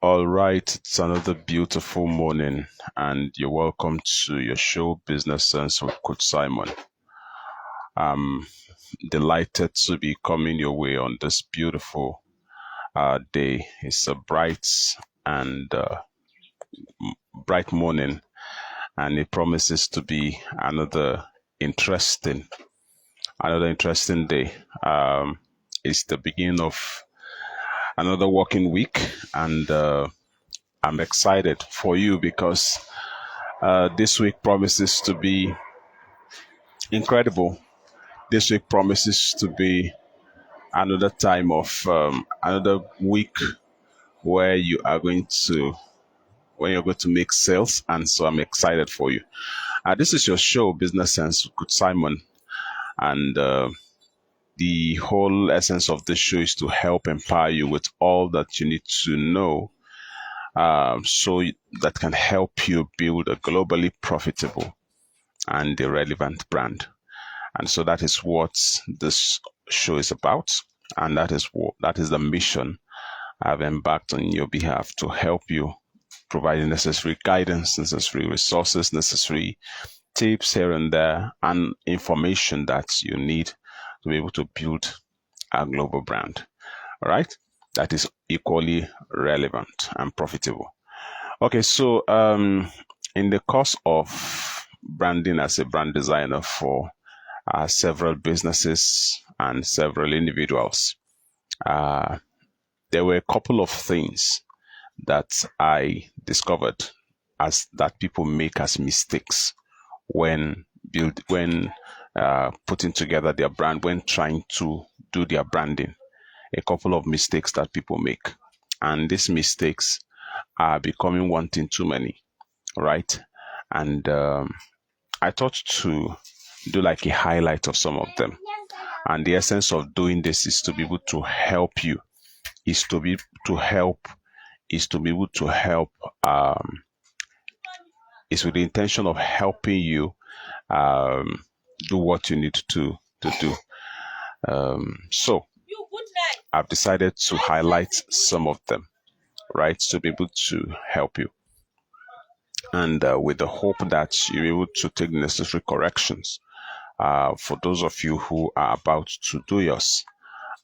All right, it's another beautiful morning, and you're welcome to your show, Business Sense with Coach Simon. I'm delighted to be coming your way on this beautiful day. It's a and bright morning, and it promises to be interesting, another interesting day. It's the beginning of another working week, and I'm excited for you because this week promises to be incredible. This week promises to be another time of another week where you are going to when you're going to make sales, and so I'm excited for you. This is your show, Business Sense with Simon, and the whole essence of this show is to help empower you with all that you need to know, that can help you build a globally profitable and a relevant brand. And so that is what this show is about. And that is the mission I've embarked on your behalf to help you provide the necessary guidance, necessary resources, necessary tips here and there, and information that you need to be able to build a global brand. All right? That is equally relevant and profitable. Okay, so in the course of branding as a brand designer for several businesses and several individuals, there were a couple of things that I discovered as that people make as mistakes when putting together their brand, when trying to do their branding. A couple of mistakes that people make, and these mistakes are becoming one thing too many, right? And I thought to do like a highlight of some of them. And the essence of doing this is to be able to help you, is to be able to help, is with the intention of helping you do what you need to do. So I've decided to highlight some of them, right, to be able to help you. And with the hope that you're able to take necessary corrections for those of you who are about to do yours.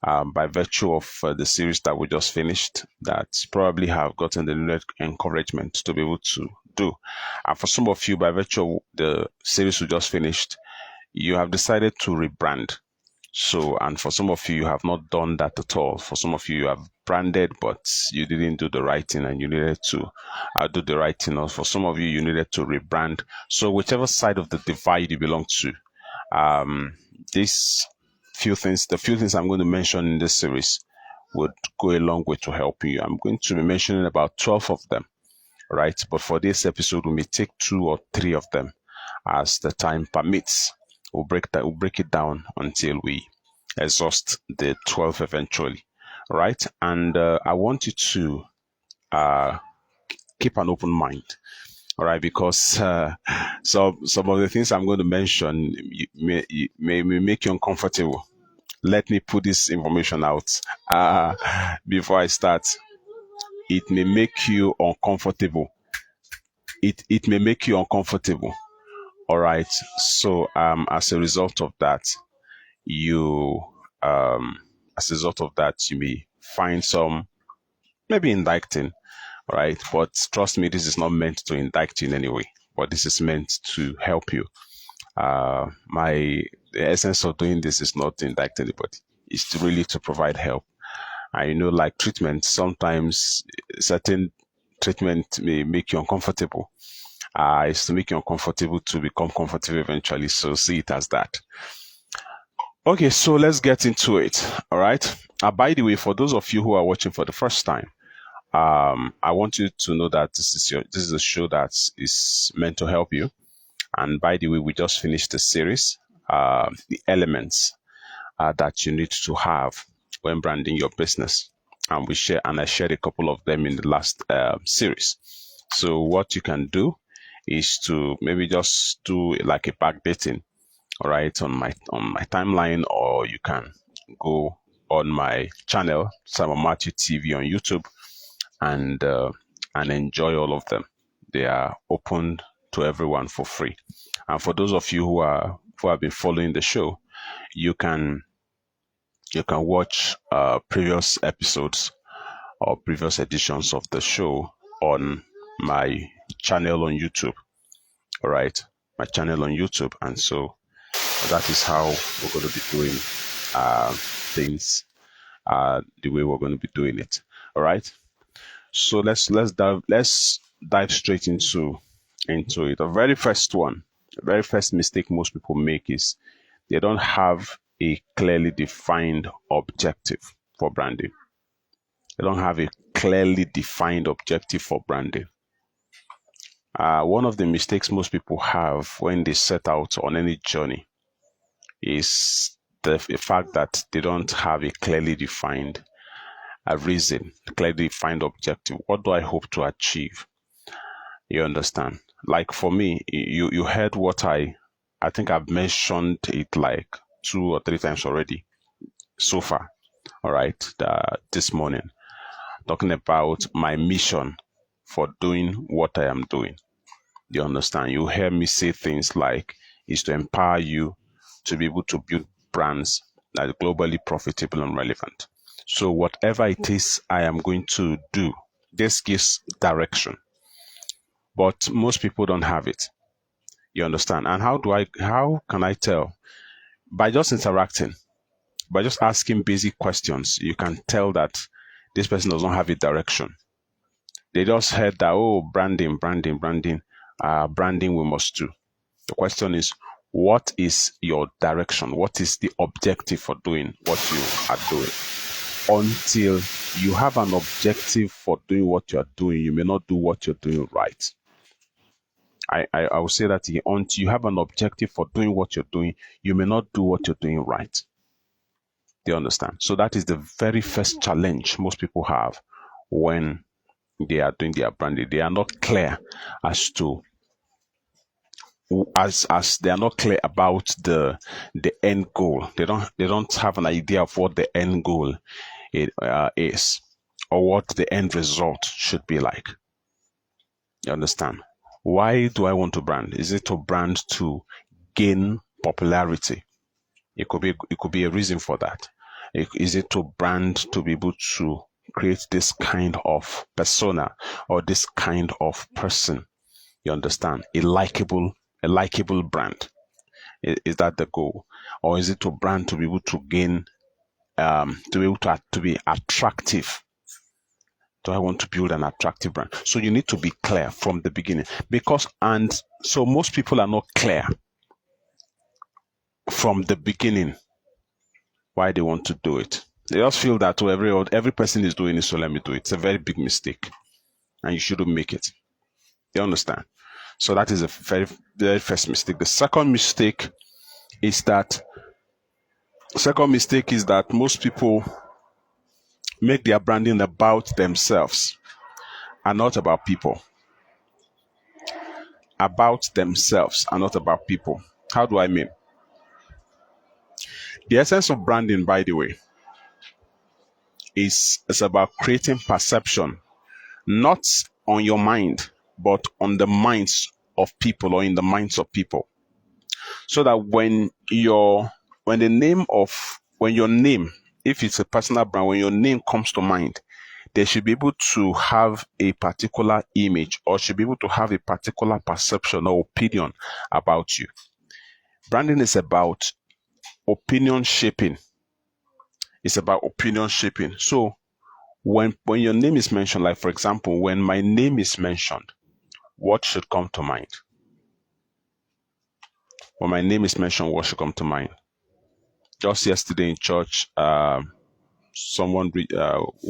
By virtue of the series that we just finished, that probably have gotten the needed encouragement to be able to do. And for some of you, by virtue of the series we just finished, you have decided to rebrand. So, and for some of you, you have not done that at all. For some of you, you have branded, but you didn't do the right thing, and you needed to do the right thing. Or for some of you, you needed to rebrand. So, whichever side of the divide you belong to, the few things I'm going to mention in this series would go a long way to helping you. I'm going to be mentioning about 12 of them, right? But for this episode, we may take 2 or 3 of them as the time permits. We'll break it down until we exhaust the 12 eventually, right? And I want you to keep an open mind, all right? Because some of the things I'm going to mention may make you uncomfortable. Let me put this information out before I start. It may make you uncomfortable. It may make you uncomfortable. All right. So as a result of that, you may find some maybe indicting. All right. But trust me, this is not meant to indict you in any way, but this is meant to help you. The essence of doing this is not to indict anybody. It's to provide help. I know, like treatment, sometimes certain treatment may make you uncomfortable. It's to make you uncomfortable to become comfortable eventually. So see it as that. Okay, so let's get into it. All right. By the way, for those of you who are watching for the first time, I want you to know that this is a show that is meant to help you. And by the way, we just finished the series, the elements that you need to have when branding your business. And I shared a couple of them in the last series. So what you can do is to maybe just do like a backdating, all right, on my timeline, or you can go on my channel, Simon Matthew TV on YouTube, and enjoy all of them. They are open to everyone for free. And for those of you who have been following the show, you can watch previous episodes or previous editions of the show on my channel on YouTube. All right, my channel on YouTube, and so that is how we're going to be doing things the way we're going to be doing it. All right. So let's dive straight into it. The very first one, the very first mistake most people make is they don't have a clearly defined objective for branding. They don't have a clearly defined objective for branding. One of the mistakes most people have when they set out on any journey is the fact that they don't have a clearly defined reason, clearly defined objective. What do I hope to achieve? You understand? Like for me, you heard what I think I've mentioned it like 2 or 3 times already so far. All right, this morning, talking about my mission for doing what I am doing. You understand? You hear me say things like is to empower you to be able to build brands that are globally profitable and relevant. So whatever it is I am going to do, this gives direction. But most people don't have it. You understand? And how can I tell? By just interacting, by just asking basic questions, you can tell that this person does not have a direction. They just heard that, oh, branding we must do. The question is, what is your direction? What is the objective for doing what you are doing? Until you have an objective for doing what you're doing, you may not do what you're doing right. I will say that until you have an objective for doing what you're doing, you may not do what you're doing right. Do you understand? So that is the very first challenge most people have when they are doing their branding. They are not clear as to as they are not clear about the end goal. They don't have an idea of what the end goal is, or what the end result should be like. You understand? Why do I want to brand? Is it to brand to gain popularity? It could be a reason for that. Is it to brand to be able to create this kind of persona or this kind of person? You understand? A likable brand. Is that the goal? Or is it to brand to be able to gain, to be able to be attractive? Do I want to build an attractive brand? So you need to be clear from the beginning, so most people are not clear from the beginning why they want to do it. They just feel that every person is doing it, so let me do it. It's a very big mistake, and you shouldn't make it. You understand? So that is a very, very first mistake. The second mistake is that most people make their branding about themselves and not about people. About themselves and not about people. How do I mean? The essence of branding, by the way, is about creating perception, not on your mind, but on the minds of people or in the minds of people. So that when your name, if it's a personal brand, when your name comes to mind, they should be able to have a particular image or should be able to have a particular perception or opinion about you. Branding is about opinion shaping. It's about opinion shaping. So when your name is mentioned, like for example, when my name is mentioned, what should come to mind? When my name is mentioned, what should come to mind? Just yesterday in church, someone we've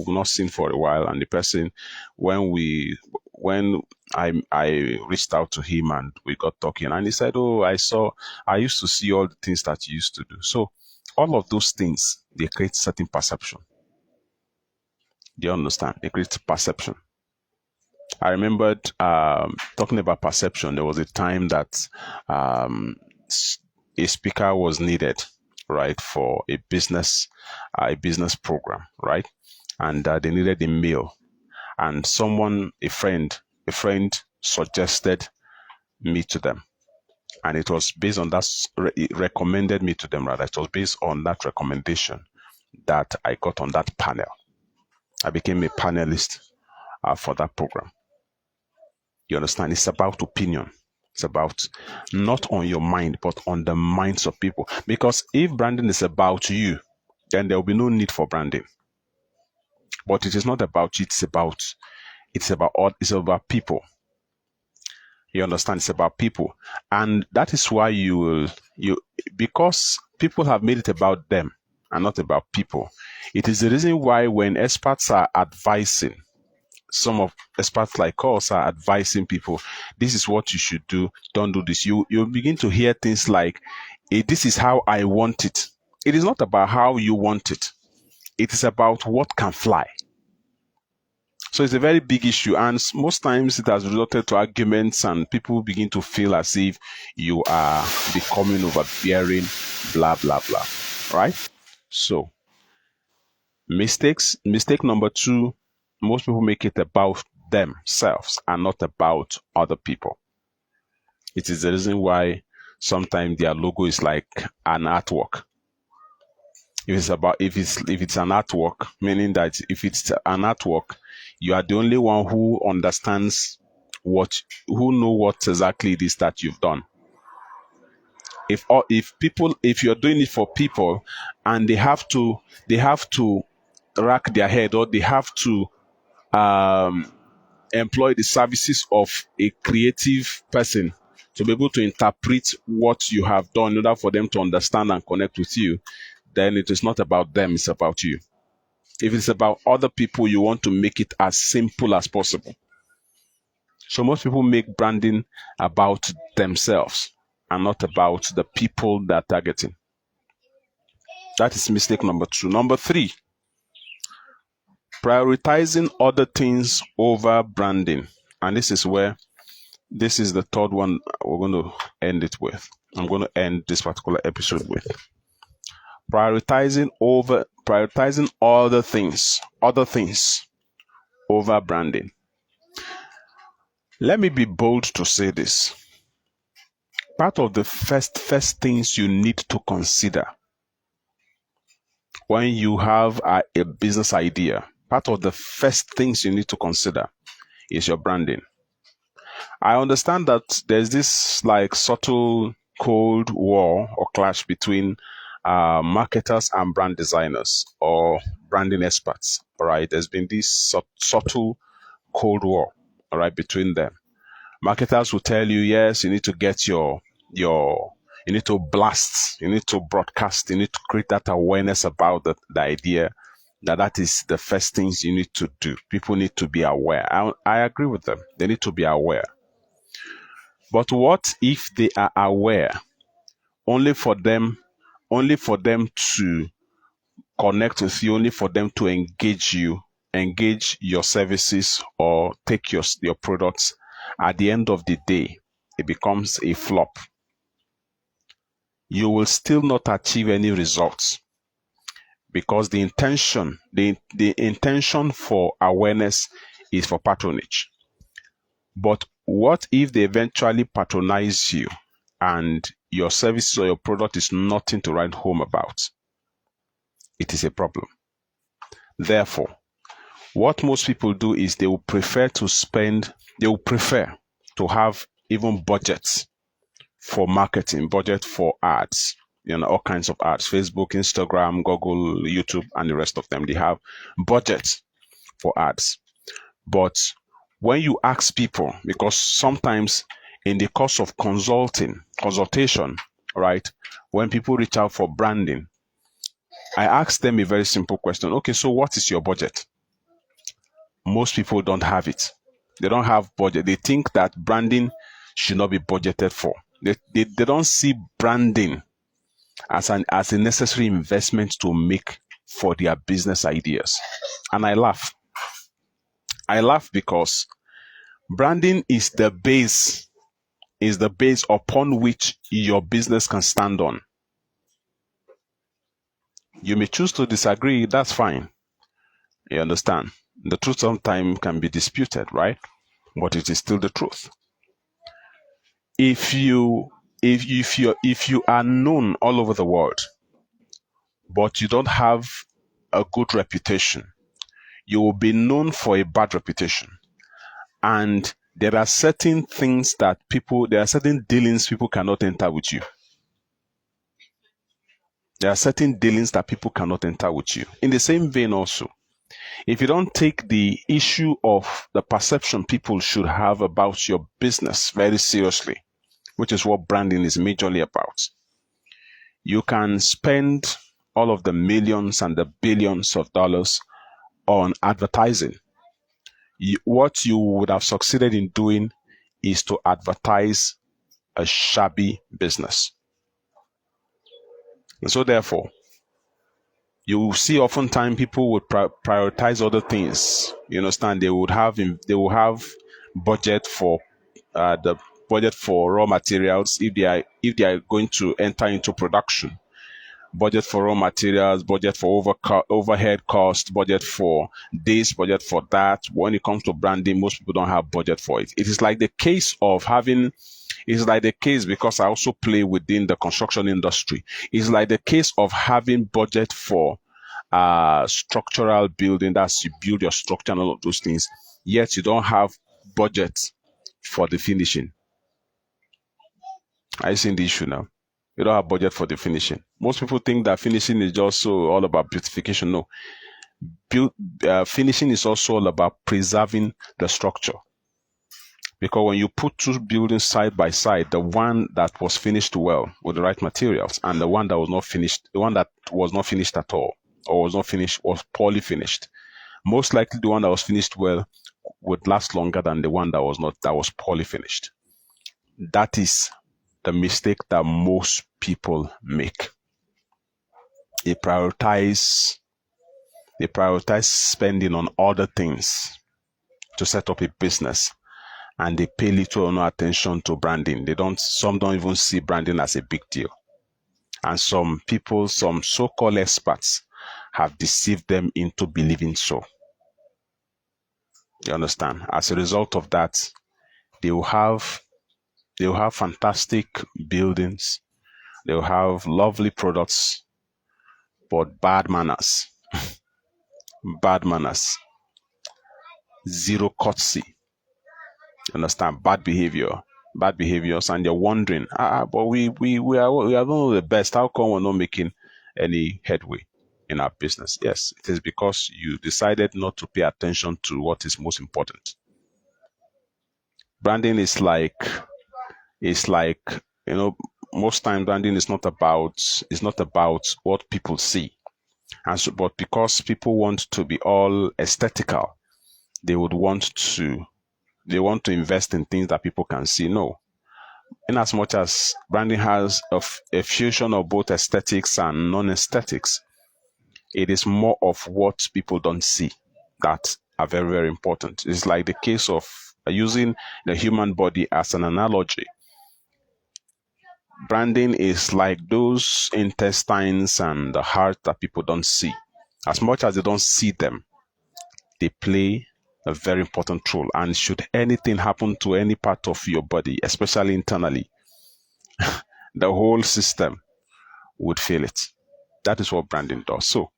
not seen for a while, and the person, when I reached out to him and we got talking, and he said, "Oh, I used to see all the things that you used to do." So all of those things, they create certain perception. Do you understand? They create perception. I remembered talking about perception. There was a time that a speaker was needed, right, for a business program, right, and they needed a male. and a friend suggested me to them. And it was based on that, it recommended me to them rather. It was based on that recommendation that I got on that panel. I became a panelist for that program. You understand? It's about opinion. It's about not on your mind, but on the minds of people. Because if branding is about you, then there will be no need for branding. But it is not about you. It's about people. You understand? It's about people. And that is why because people have made it about them and not about people. It is the reason why when experts are advising, some of experts like us are advising people, this is what you should do, don't do this. You begin to hear things like, this is how I want it. It is not about how you want it. It is about what can fly. So it's a very big issue, and most times it has resulted to arguments, and people begin to feel as if you are becoming overbearing, blah, blah, blah. Right? So, mistake number 2, most people make it about themselves and not about other people. It is the reason why sometimes their logo is like an artwork. If it's an artwork, meaning that if it's an artwork, you are the only one who understands who know what exactly it is that you've done. If you're doing it for people and they have to rack their head, or they have to employ the services of a creative person to be able to interpret what you have done in order for them to understand and connect with you, then it is not about them, it's about you. If it's about other people, you want to make it as simple as possible. So most people make branding about themselves and not about the people they're targeting. That is mistake number 2. Number 3, prioritizing other things over branding. And this is the third one we're going to end it with. I'm going to end this particular episode with. Prioritizing other things over branding. Let me be bold to say this. Part of the first things you need to consider when you have a business idea, part of the first things you need to consider is your branding. I understand that there's this like subtle cold war or clash between marketers and brand designers or branding experts. All right, there's been this subtle cold war, all right, between them. Marketers will tell you, yes, you need to get you need to blast, you need to broadcast, you need to create that awareness about the idea. That is the first things you need to do. People need to be aware. I agree with them. They need to be aware. But what if they are aware only for them to connect with you, only for them to engage your services, or take your products? At the end of the day, it becomes a flop. You will still not achieve any results, because the intention for awareness is for patronage. But what if they eventually patronize you and your services or your product is nothing to write home about? It is a problem. Therefore, what most people do is they will prefer to have even budgets for marketing, budget for ads, all kinds of ads, Facebook, Instagram, Google, YouTube, and the rest of them. They have budgets for ads. But when you ask people, because sometimes in the course of consultation, right, when people reach out for branding, I ask them a very simple question. Okay, so what is your budget? Most people don't have it. They don't have budget. They think that branding should not be budgeted for. They don't see branding as a necessary investment to make for their business ideas. And I laugh. I laugh because branding is the base upon which your business can stand on. You may choose to disagree, that's fine. You understand? The truth sometimes can be disputed, right? But it is still the truth. If you are known all over the world, but you don't have a good reputation, you will be known for a bad reputation. And there are certain dealings people cannot enter with you. There are certain dealings that people cannot enter with you. In the same vein also, if you don't take the issue of the perception people should have about your business very seriously, which is what branding is majorly about, you can spend all of the millions and the billions of dollars on advertising. What you would have succeeded in doing is to advertise a shabby business. And so therefore, you will see oftentimes people would prioritize other things. You understand? They will have budget for the budget for raw materials if they are going to enter into production. Budget for raw materials, budget for overhead cost, budget for this, budget for that. When it comes to branding, most people don't have budget for it. It is like the case because I also play within the construction industry. It's like the case of having budget for structural building. That's you build your structure and all of those things. Yet you don't have budget for the finishing. I see the issue now. You don't have budget for the finishing. Most people think that finishing is just all about beautification. No. Finishing is also all about preserving the structure. Because when you put two buildings side by side, the one that was finished well with the right materials and the one that was not finished at all, or was poorly finished, most likely the one that was finished well would last longer than the one that was poorly finished. That is the mistake that most people make. They prioritize spending on other things to set up a business, and they pay little or no attention to branding. Some don't even see branding as a big deal. And some so-called experts have deceived them into believing so. You understand? As a result of that, they will have fantastic buildings. They will have lovely products, but bad manners. Bad manners. Zero courtesy. Understand? Bad behaviors, and you're wondering, but we are one of the best. How come we're not making any headway in our business? Yes, it is because you decided not to pay attention to what is most important. Branding is like, most times branding is not about what people see. And so, but because people want to be all aesthetical, they want to invest in things that people can see. No. In as much as branding has a fusion of both aesthetics and non-aesthetics, it is more of what people don't see that are very, very important. It's like the case of using the human body as an analogy. Branding is like those intestines and the heart that people don't see. As much as they don't see them, they play a very important role. And should anything happen to any part of your body, especially internally, the whole system would feel it. That is what branding does. So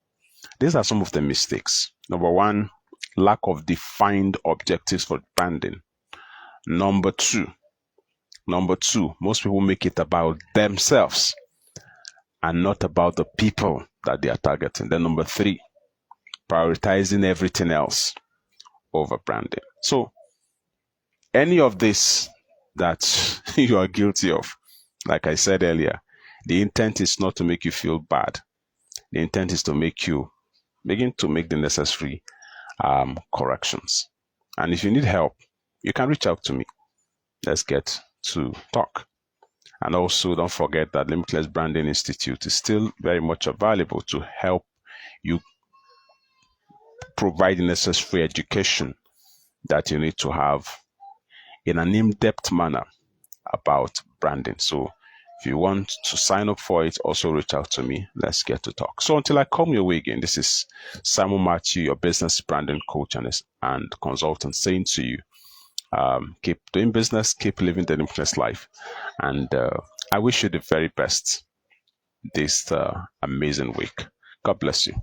these are some of the mistakes. Number one, lack of defined objectives for branding. Number two, most people make it about themselves and not about the people that they are targeting. Then number three, prioritizing everything else over branding. So any of this that you are guilty of, like I said earlier, the intent is not to make you feel bad. The intent is to make you begin to make the necessary corrections. And if you need help, you can reach out to me. Let's get to talk. And also don't forget that Limitless Branding Institute is still very much available to help you provide the necessary education that you need to have in an in-depth manner about branding. So If you want to sign up for it, also reach out to me. Let's get to talk. So until I come your way again, this is Simon Matthew, your business branding coach and consultant, saying to you, keep doing business, keep living the limitless life. And I wish you the very best this amazing week. God bless you.